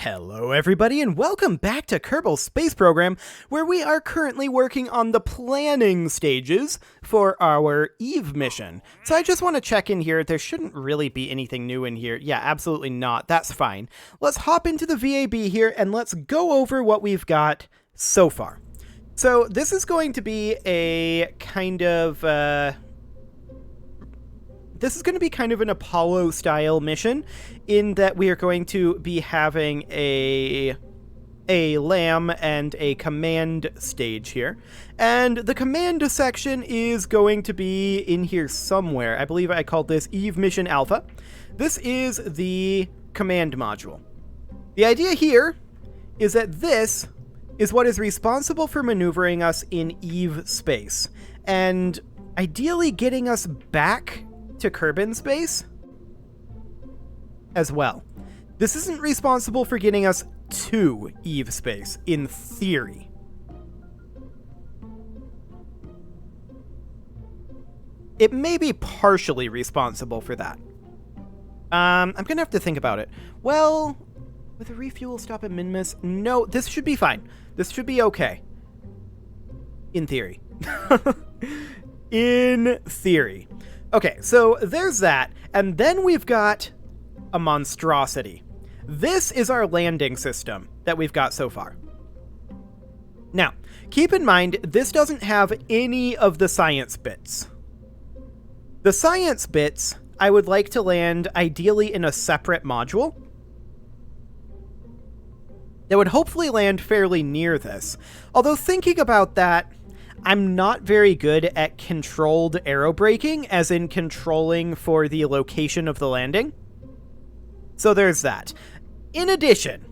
Hello everybody and welcome back to Kerbal's space program, where we are currently working on the planning stages for our Eve mission. So I just want to check in here. There shouldn't really be anything new in here. Yeah, absolutely not. That's fine. Let's hop into the VAB here and let's go over what we've got so far. So this is going to be a kind of... This is going to be kind of an Apollo-style mission, in that we are going to be having a LAM and a command stage here. And the command section is going to be in here somewhere. I believe I called this Eve Mission Alpha. This is the command module. The idea here is that this is what is responsible for maneuvering us in Eve space, and ideally getting us back to Kerbin space as well. This isn't responsible for getting us to Eve space, in theory. It may be partially responsible for that. I'm gonna have to think about it. Well, with a refuel stop at Minmus, no, this should be fine. This should be okay. In theory. In theory. Okay, so there's that, and then we've got a monstrosity. This is our landing system that we've got so far. Now, keep in mind, this doesn't have any of the science bits. The science bits, I would like to land ideally in a separate module that would hopefully land fairly near this. Although thinking about that, I'm not very good at controlled aerobraking, as in controlling for the location of the landing. So there's that. In addition,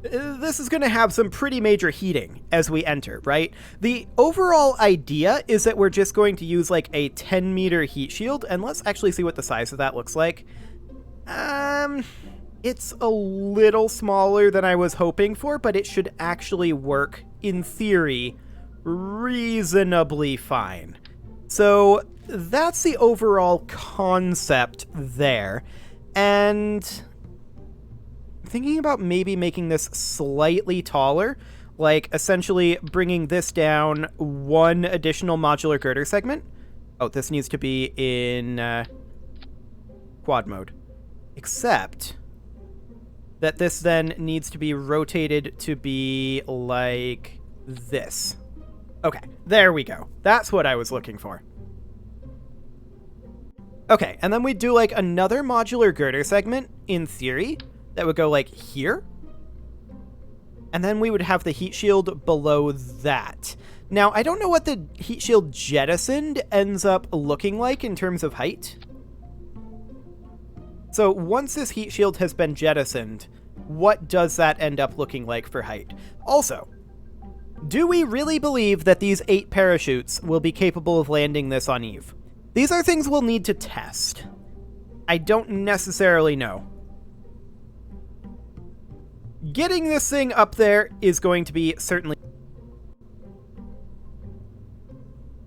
this is going to have some pretty major heating as we enter, right? The overall idea is that we're just going to use like a 10-meter heat shield, and let's actually see what the size of that looks like. It's a little smaller than I was hoping for, but it should actually work, in theory, reasonably fine. So that's the overall concept there. And thinking about maybe making this slightly taller, like essentially bringing this down one additional modular girder segment. Oh, this needs to be in quad mode. Except that this then needs to be rotated to be like this. Okay, there we go. That's what I was looking for. Okay, and then we do like another modular girder segment, in theory, that would go like here. And then we would have the heat shield below that. Now, I don't know what the heat shield jettisoned ends up looking like in terms of height. So once this heat shield has been jettisoned, what does that end up looking like for height? Also, do we really believe that these 8 parachutes will be capable of landing this on Eve? These are things we'll need to test. I don't necessarily know. Getting this thing up there is going to be certainly...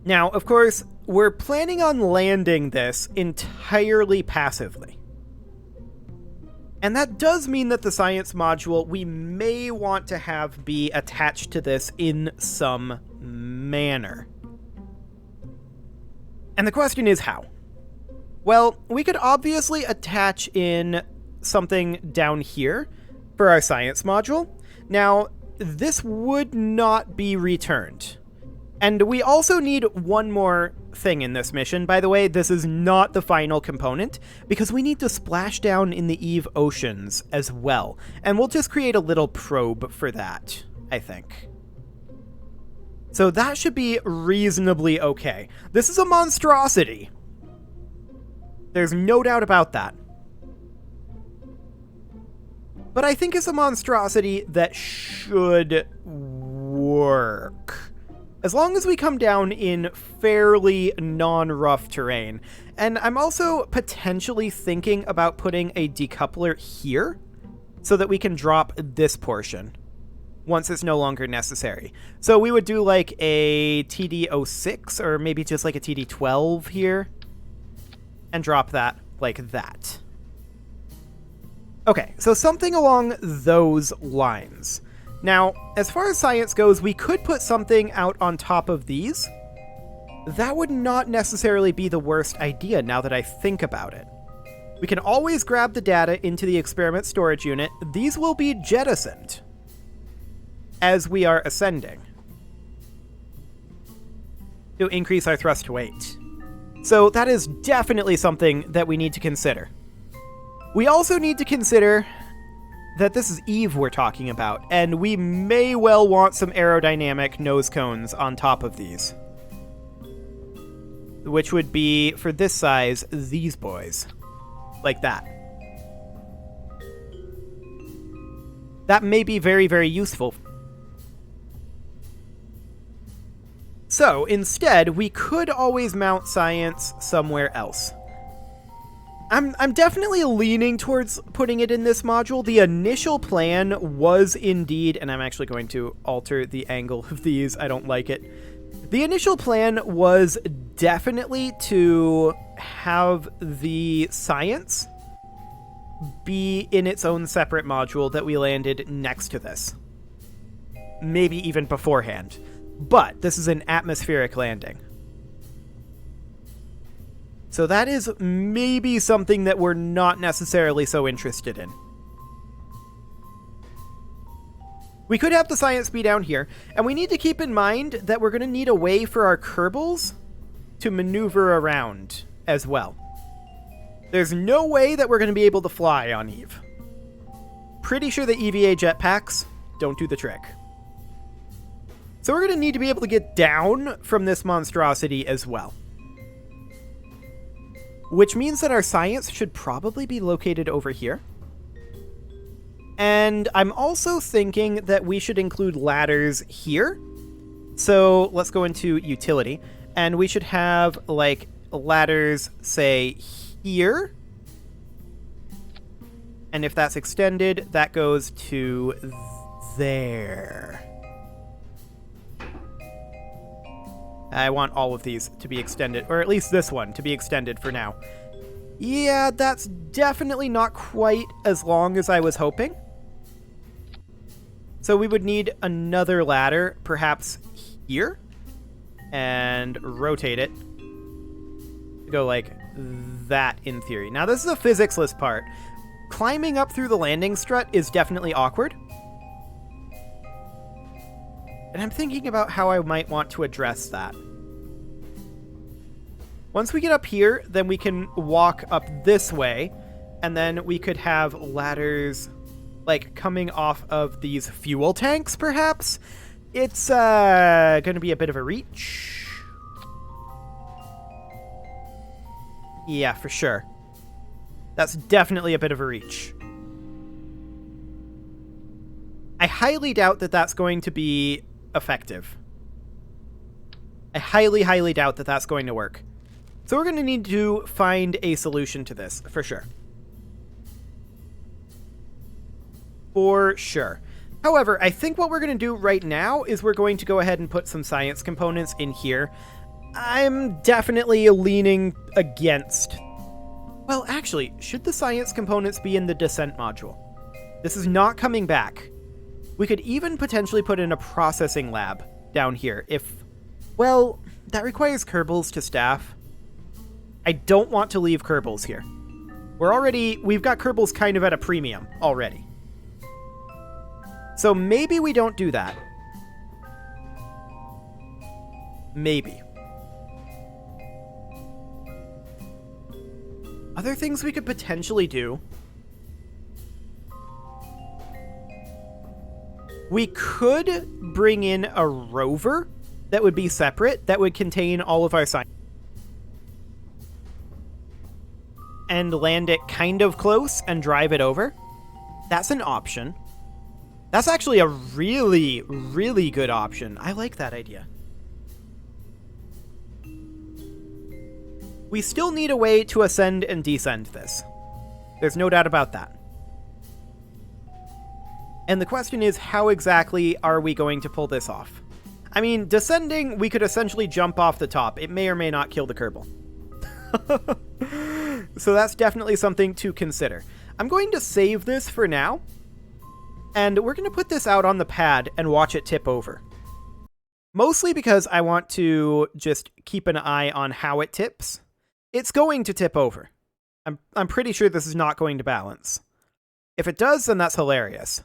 Now, of course, we're planning on landing this entirely passively. And that does mean that the science module we may want to have be attached to this in some manner. And the question is how? Well, we could obviously attach in something down here for our science module. Now, this would not be returned. And we also need one more thing in this mission. By the way, this is not the final component, because we need to splash down in the Eve oceans as well. And we'll just create a little probe for that, I think. So that should be reasonably okay. This is a monstrosity. There's no doubt about that. But I think it's a monstrosity that should work. As long as we come down in fairly non-rough terrain. And I'm also potentially thinking about putting a decoupler here so that we can drop this portion once it's no longer necessary. So we would do like a TD06 or maybe just like a TD12 here and drop that like that. Okay, so something along those lines. Now, as far as science goes, we could put something out on top of these. That would not necessarily be the worst idea now that I think about it. We can always grab the data into the experiment storage unit. These will be jettisoned as we are ascending to increase our thrust to weight. So that is definitely something that we need to consider. We also need to consider that this is Eve we're talking about, and we may well want some aerodynamic nose cones on top of these. Which would be, for this size, these boys. Like that. That may be very, very useful. So, instead, we could always mount science somewhere else. I'm definitely leaning towards putting it in this module. The initial plan was indeed, and I'm actually going to alter the angle of these, I don't like it. The initial plan was definitely to have the science be in its own separate module that we landed next to this. Maybe even beforehand. But this is an atmospheric landing. So that is maybe something that we're not necessarily so interested in. We could have the science be down here, and we need to keep in mind that we're going to need a way for our Kerbals to maneuver around as well. There's no way that we're going to be able to fly on Eve. Pretty sure the EVA jetpacks don't do the trick. So we're going to need to be able to get down from this monstrosity as well. Which means that our science should probably be located over here. And I'm also thinking that we should include ladders here. So let's go into utility. And we should have, like, ladders, say, here. And if that's extended, that goes to there. I want all of these to be extended, or at least this one to be extended for now. Yeah, that's definitely not quite as long as I was hoping. So we would need another ladder, perhaps here, and rotate it to go like that in theory. Now, this is a physics-less part. Climbing up through the landing strut is definitely awkward. And I'm thinking about how I might want to address that. Once we get up here, then we can walk up this way, and then we could have ladders, like, coming off of these fuel tanks, perhaps? It's going to be a bit of a reach. Yeah, for sure. That's definitely a bit of a reach. I highly doubt that that's going to be effective. I highly, highly doubt that that's going to work. So we're going to need to find a solution to this, for sure. For sure. However, I think what we're going to do right now is we're going to go ahead and put some science components in here. I'm definitely leaning against... Well, actually, should the science components be in the descent module? This is not coming back. We could even potentially put in a processing lab down here if... Well, that requires Kerbals to staff. I don't want to leave Kerbals here. We've got Kerbals kind of at a premium already. So maybe we don't do that. Maybe. Other things we could potentially do. We could bring in a rover that would be separate, that would contain all of our science. And land it kind of close and drive it over. That's an option. That's actually a really, really good option. I like that idea. We still need a way to ascend and descend this. There's no doubt about that. And the question is, how exactly are we going to pull this off? I mean, descending, we could essentially jump off the top. It may or may not kill the Kerbal. So that's definitely something to consider. I'm going to save this for now, and we're going to put this out on the pad and watch it tip over. Mostly because I want to just keep an eye on how it tips. It's going to tip over. I'm pretty sure this is not going to balance. If it does, then that's hilarious.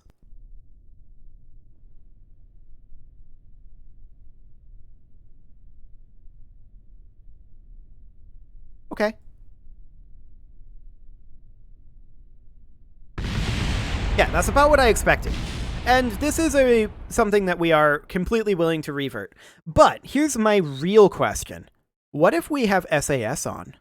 Okay. Yeah, that's about what I expected. And this is something that we are completely willing to revert. But here's my real question. What if we have SAS on?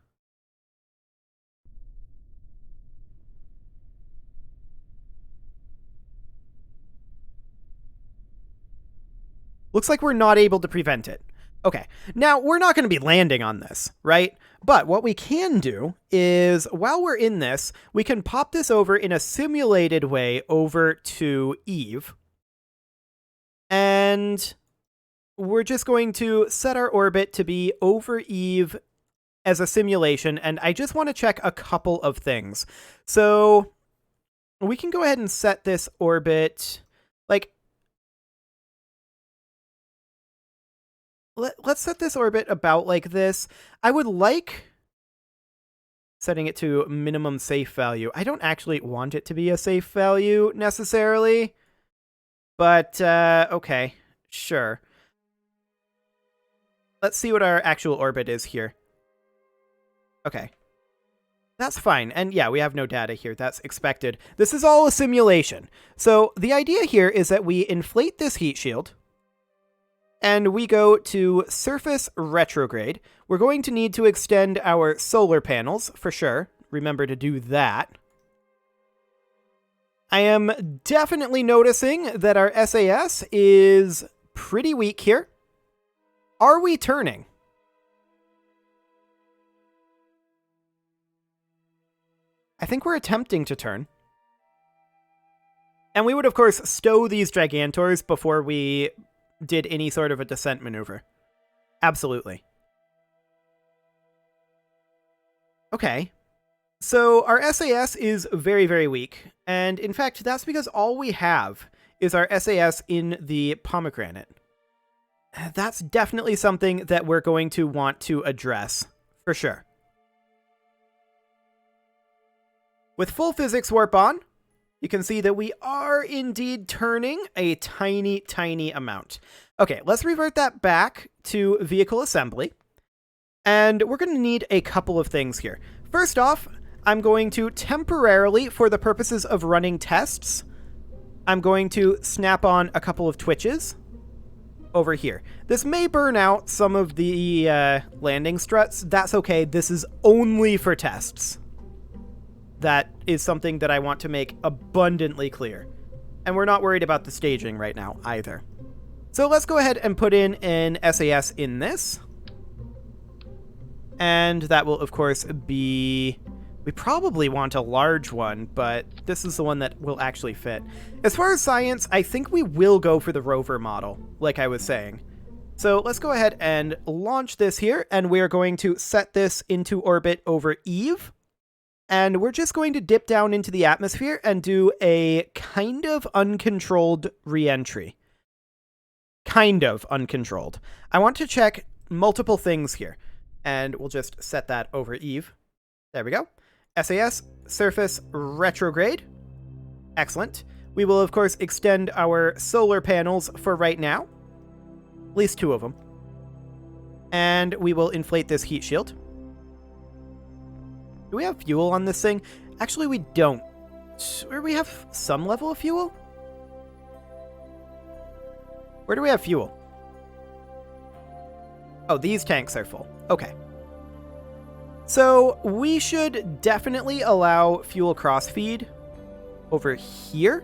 Looks like we're not able to prevent it. Okay, now we're not going to be landing on this, right? But what we can do is, while we're in this, we can pop this over in a simulated way over to Eve. And we're just going to set our orbit to be over Eve as a simulation, and I just want to check a couple of things. So we can go ahead and set this orbit, like, let's set this orbit about like this. I would like setting it to minimum safe value. I don't actually want it to be a safe value necessarily, but okay, sure. Let's see what our actual orbit is here. Okay. That's fine. And yeah, we have no data here. That's expected. This is all a simulation. So the idea here is that we inflate this heat shield, and we go to surface retrograde. We're going to need to extend our solar panels, for sure. Remember to do that. I am definitely noticing that our SAS is pretty weak here. Are we turning? I think we're attempting to turn. And we would, of course, stow these Gigantors before we did any sort of a descent maneuver. Absolutely. Okay. So our SAS is very, very weak. And in fact, that's because all we have is our SAS in the pomegranate. That's definitely something that we're going to want to address, for sure. With full physics warp on, you can see that we are indeed turning a tiny, tiny amount. Okay, let's revert that back to vehicle assembly. And we're going to need a couple of things here. First off, I'm going to temporarily, for the purposes of running tests, I'm going to snap on a couple of twitches over here. This may burn out some of the landing struts. That's okay. This is only for tests. That is something that I want to make abundantly clear. And we're not worried about the staging right now either. So let's go ahead and put in an SAS in this. And that will, of course, be... We probably want a large one, but this is the one that will actually fit. As far as science, I think we will go for the rover model, like I was saying. So let's go ahead and launch this here, and we're going to set this into orbit over Eve. And we're just going to dip down into the atmosphere and do a kind of uncontrolled re-entry. Kind of uncontrolled. I want to check multiple things here. And we'll just set that over Eve. There we go. SAS, surface retrograde. Excellent. We will, of course, extend our solar panels for right now. At least 2 of them. And we will inflate this heat shield. Do we have fuel on this thing? Actually, we don't. Or we have some level of fuel? Where do we have fuel? Oh, these tanks are full. Okay. So we should definitely allow fuel crossfeed over here.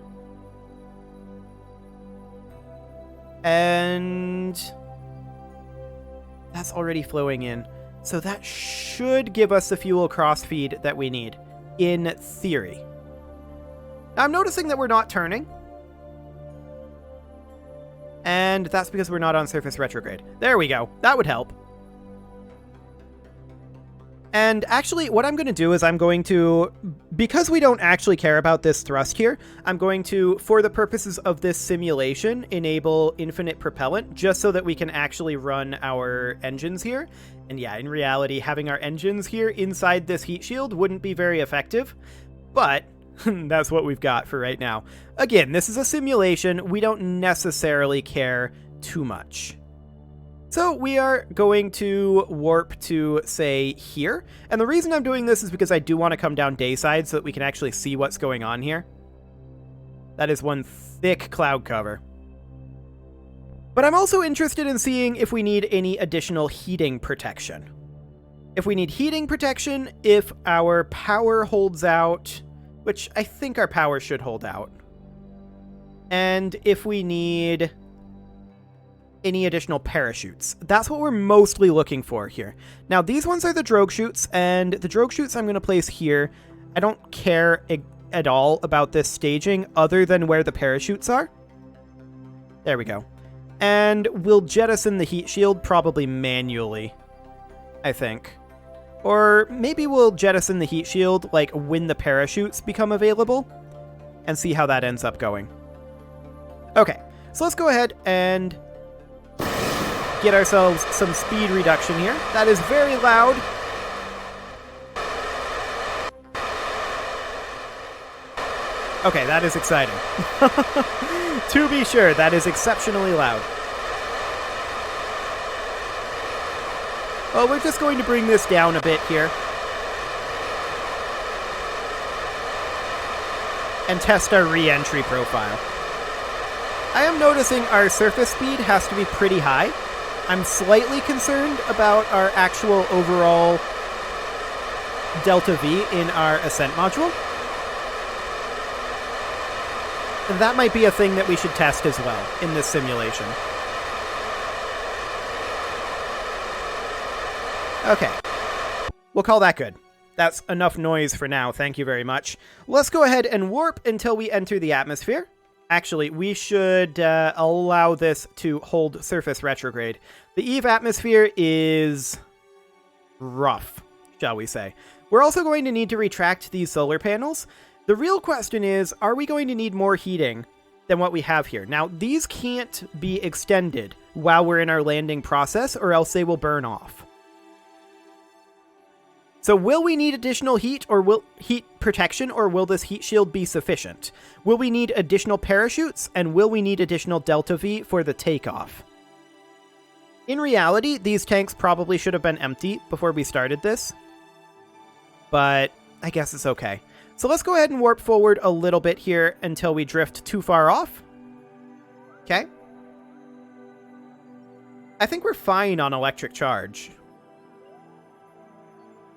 And that's already flowing in. So that should give us the fuel crossfeed that we need, in theory. Now, I'm noticing that we're not turning. And that's because we're not on surface retrograde. There we go. That would help. And actually, what I'm going to do is I'm going to, because we don't actually care about this thrust here, I'm going to, for the purposes of this simulation, enable infinite propellant, just so that we can actually run our engines here. And yeah, in reality, having our engines here inside this heat shield wouldn't be very effective, but that's what we've got for right now. Again, this is a simulation. We don't necessarily care too much. So we are going to warp to, say, here. And the reason I'm doing this is because I do want to come down dayside so that we can actually see what's going on here. That is one thick cloud cover. But I'm also interested in seeing if we need any additional heating protection. If we need heating protection, if our power holds out, which I think our power should hold out. And if we need any additional parachutes. That's what we're mostly looking for here. Now, these ones are the drogue chutes, and the drogue chutes I'm going to place here. I don't care at all about this staging other than where the parachutes are. There we go. And we'll jettison the heat shield probably manually, I think. Or maybe we'll jettison the heat shield like when the parachutes become available and see how that ends up going. Okay, so let's go ahead and get ourselves some speed reduction here. That is very loud. Okay, that is exciting. To be sure, that is exceptionally loud. Well, we're just going to bring this down a bit here. And test our re-entry profile. I am noticing our surface speed has to be pretty high. I'm slightly concerned about our actual overall delta V in our ascent module. That might be a thing that we should test as well in this simulation. Okay. We'll call that good. That's enough noise for now, thank you very much. Let's go ahead and warp until we enter the atmosphere. Actually, we should allow this to hold surface retrograde. The Eve atmosphere is rough, shall we say. We're also going to need to retract these solar panels. The real question is, are we going to need more heating than what we have here? Now, these can't be extended while we're in our landing process, or else they will burn off. So will we need additional heat protection, or will this heat shield be sufficient? Will we need additional parachutes, and will we need additional delta V for the takeoff? In reality, these tanks probably should have been empty before we started this, but I guess it's okay. So let's go ahead and warp forward a little bit here until we drift too far off. Okay. I think we're fine on electric charge.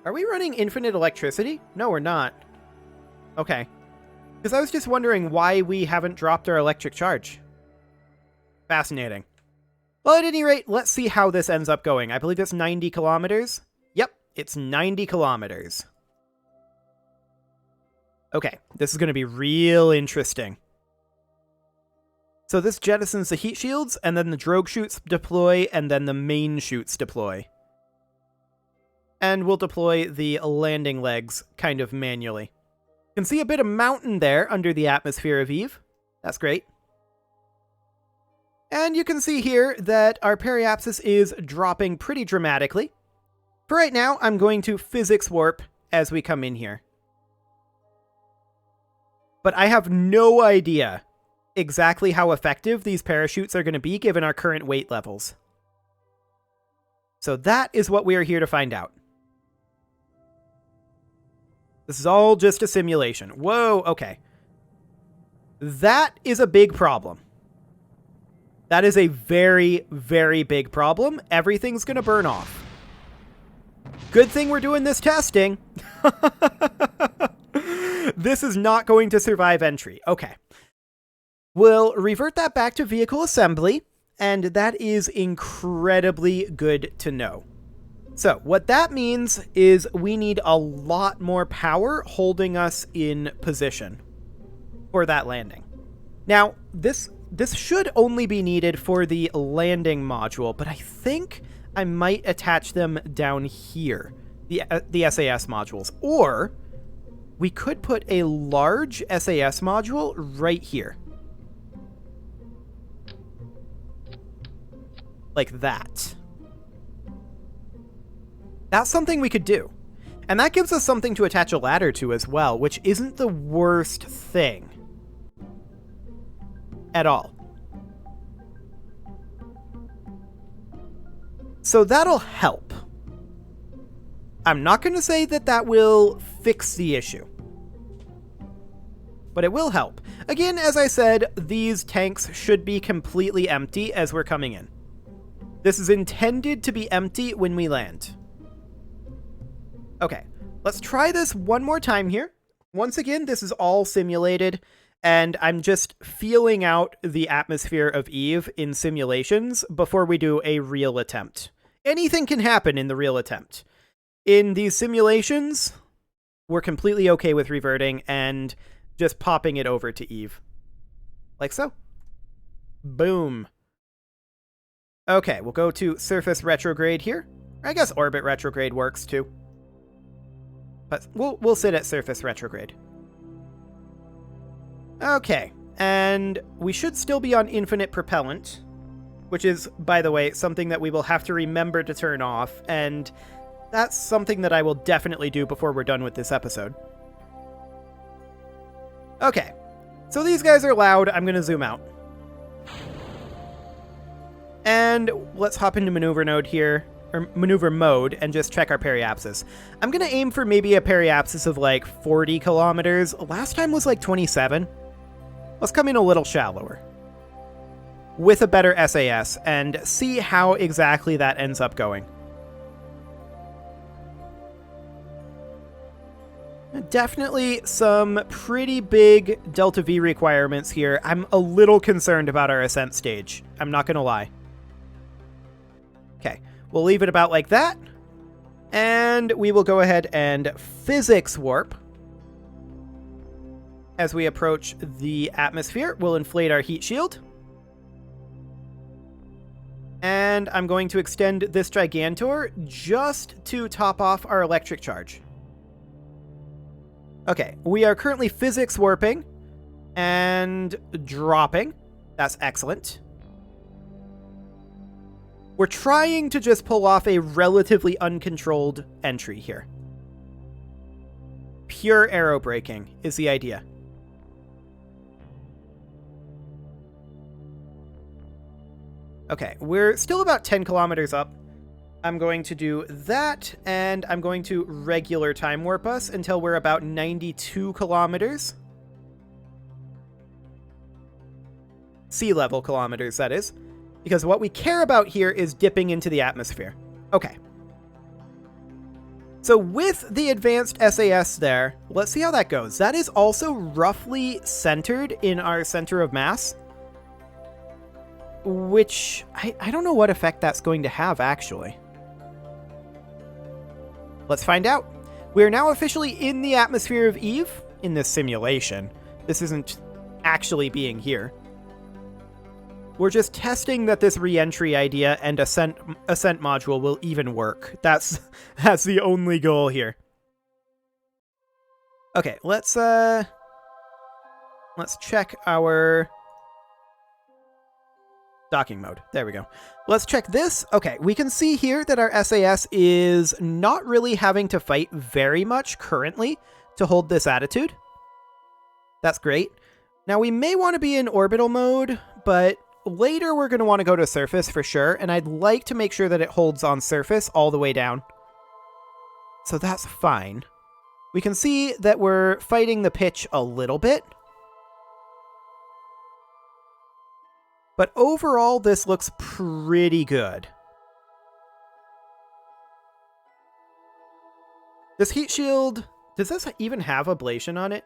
Are we running infinite electricity? No, we're not. Okay. Because I was just wondering why we haven't dropped our electric charge. Fascinating. Well, at any rate, let's see how this ends up going. I believe it's 90 kilometers. Yep, it's 90 kilometers. Okay, this is going to be real interesting. So this jettisons the heat shields, and then the drogue chutes deploy, and then the main chutes deploy. And we'll deploy the landing legs kind of manually. You can see a bit of mountain there under the atmosphere of Eve. That's great. And you can see here that our periapsis is dropping pretty dramatically. For right now, I'm going to physics warp as we come in here. But I have no idea exactly how effective these parachutes are going to be given our current weight levels. So that is what we are here to find out. This is all just a simulation. Whoa, okay. That is a big problem. That is a very, very big problem. Everything's going to burn off. Good thing we're doing this testing. This is not going to survive entry. Okay. We'll revert that back to vehicle assembly, and that is incredibly good to know. So what that means is we need a lot more power holding us in position for that landing. Now, this should only be needed for the landing module, but I think I might attach them down here the SAS modules. Or we could put a large SAS module right here. Like that. That's something we could do. And that gives us something to attach a ladder to as well, which isn't the worst thing at all. So that'll help. I'm not going to say that that will fix the issue, but it will help. Again, as I said, these tanks should be completely empty as we're coming in. This is intended to be empty when we land. Okay, let's try this one more time here. Once again, this is all simulated, and I'm just feeling out the atmosphere of Eve in simulations before we do a real attempt. Anything can happen in the real attempt. In these simulations, we're completely okay with reverting and just popping it over to Eve. Like so. Boom. Okay, we'll go to surface retrograde here. I guess orbit retrograde works too. But we'll sit at surface retrograde. Okay, and we should still be on infinite propellant, which is, by the way, something that we will have to remember to turn off, and that's something that I will definitely do before we're done with this episode. Okay, so these guys are loud. I'm going to zoom out. And let's hop into maneuver mode here, or maneuver mode, and just check our periapsis. I'm going to aim for maybe a periapsis of like 40 kilometers. Last time was like 27. Let's come in a little shallower with a better SAS and see how exactly that ends up going. Definitely some pretty big delta V requirements here. I'm a little concerned about our ascent stage. I'm not going to lie. Okay, we'll leave it about like that. And we will go ahead and physics warp. As we approach the atmosphere, we'll inflate our heat shield. And I'm going to extend this Gigantor just to top off our electric charge. Okay, we are currently physics warping and dropping. That's excellent. We're trying to just pull off a relatively uncontrolled entry here. Pure aerobraking is the idea. Okay, we're still about 10 kilometers up. I'm going to do that, and I'm going to regular time warp us until we're about 92 kilometers. Sea level kilometers, that is. Because what we care about here is dipping into the atmosphere. Okay. So with the advanced SAS there, let's see how that goes. That is also roughly centered in our center of mass. Which, I don't know what effect that's going to have, actually. Let's find out. We are now officially in the atmosphere of Eve in this simulation. This isn't actually being here. We're just testing that this re-entry idea and ascent module will even work. That's the only goal here. Okay, let's check our docking mode. There we go. Let's check this. Okay, we can see here that our SAS is not really having to fight very much currently to hold this attitude. That's great. Now we may want to be in orbital mode, but later we're going to want to go to surface for sure, and I'd like to make sure that it holds on surface all the way down. So that's fine. We can see that we're fighting the pitch a little bit. But overall, this looks pretty good. This heat shield, does this even have ablation on it?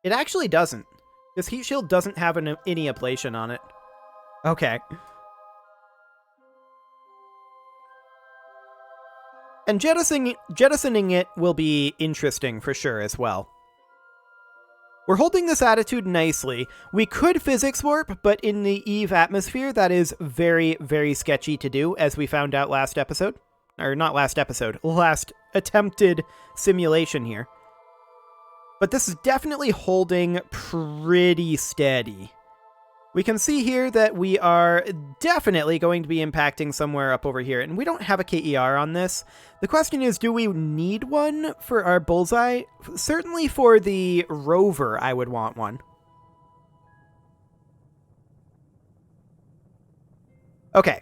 It actually doesn't. This heat shield doesn't have any ablation on it. Okay. And jettisoning it will be interesting for sure as well. We're holding this attitude nicely. We could physics warp, but in the Eve atmosphere, that is very, very sketchy to do, as we found out last episode. Or not last episode, last attempted simulation here. But this is definitely holding pretty steady. We can see here that we are definitely going to be impacting somewhere up over here, and we don't have a KER on this. The question is, do we need one for our bullseye? Certainly for the rover, I would want one. Okay,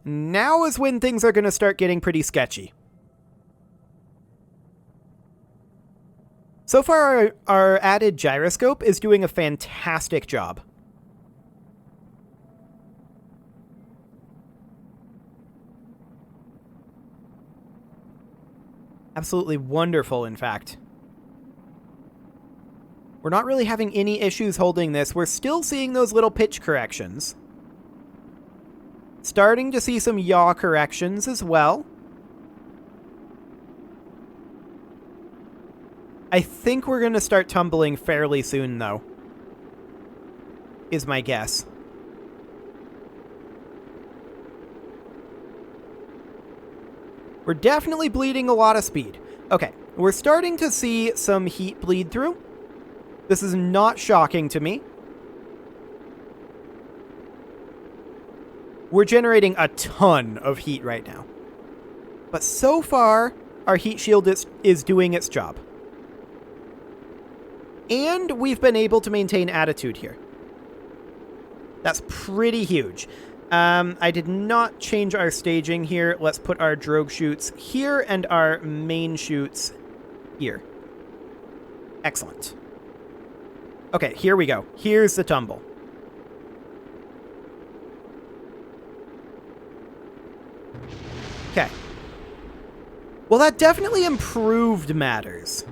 now is when things are going to start getting pretty sketchy. So far, our added gyroscope is doing a fantastic job. Absolutely wonderful, in fact. We're not really having any issues holding this. We're still seeing those little pitch corrections. Starting to see some yaw corrections as well. I think we're going to start tumbling fairly soon, though, is my guess. We're definitely bleeding a lot of speed. Okay, we're starting to see some heat bleed through. This is not shocking to me. We're generating a ton of heat right now. But so far, our heat shield is doing its job. And we've been able to maintain attitude here. That's pretty huge. I did not change our staging here. Let's put our drogue chutes here and our main chutes here. Excellent. Okay, here we go. Here's the tumble. Okay. Well, that definitely improved matters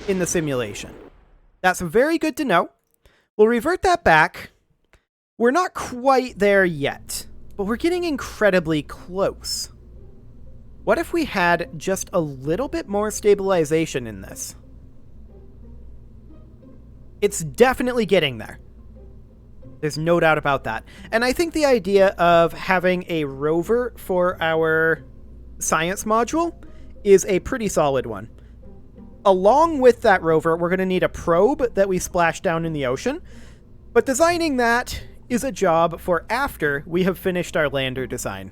in the simulation. That's very good to know. We'll revert that back. We're not quite there yet, but we're getting incredibly close. What if we had just a little bit more stabilization in this? It's definitely getting there. There's no doubt about that. And I think the idea of having a rover for our science module is a pretty solid one. Along with that rover, we're going to need a probe that we splash down in the ocean. But designing that is a job for after we have finished our lander design.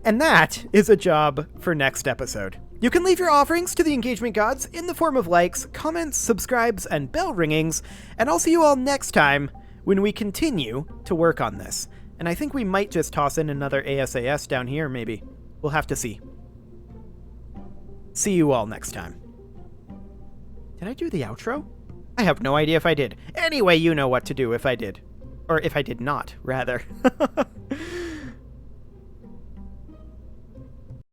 And that is a job for next episode. You can leave your offerings to the engagement gods in the form of likes, comments, subscribes, and bell ringings, and I'll see you all next time when we continue to work on this. And I think we might just toss in another ASAS down here, maybe. We'll have to see. See you all next time. Did I do the outro? I have no idea if I did. Anyway, you know what to do if I did. Or if I did not, rather.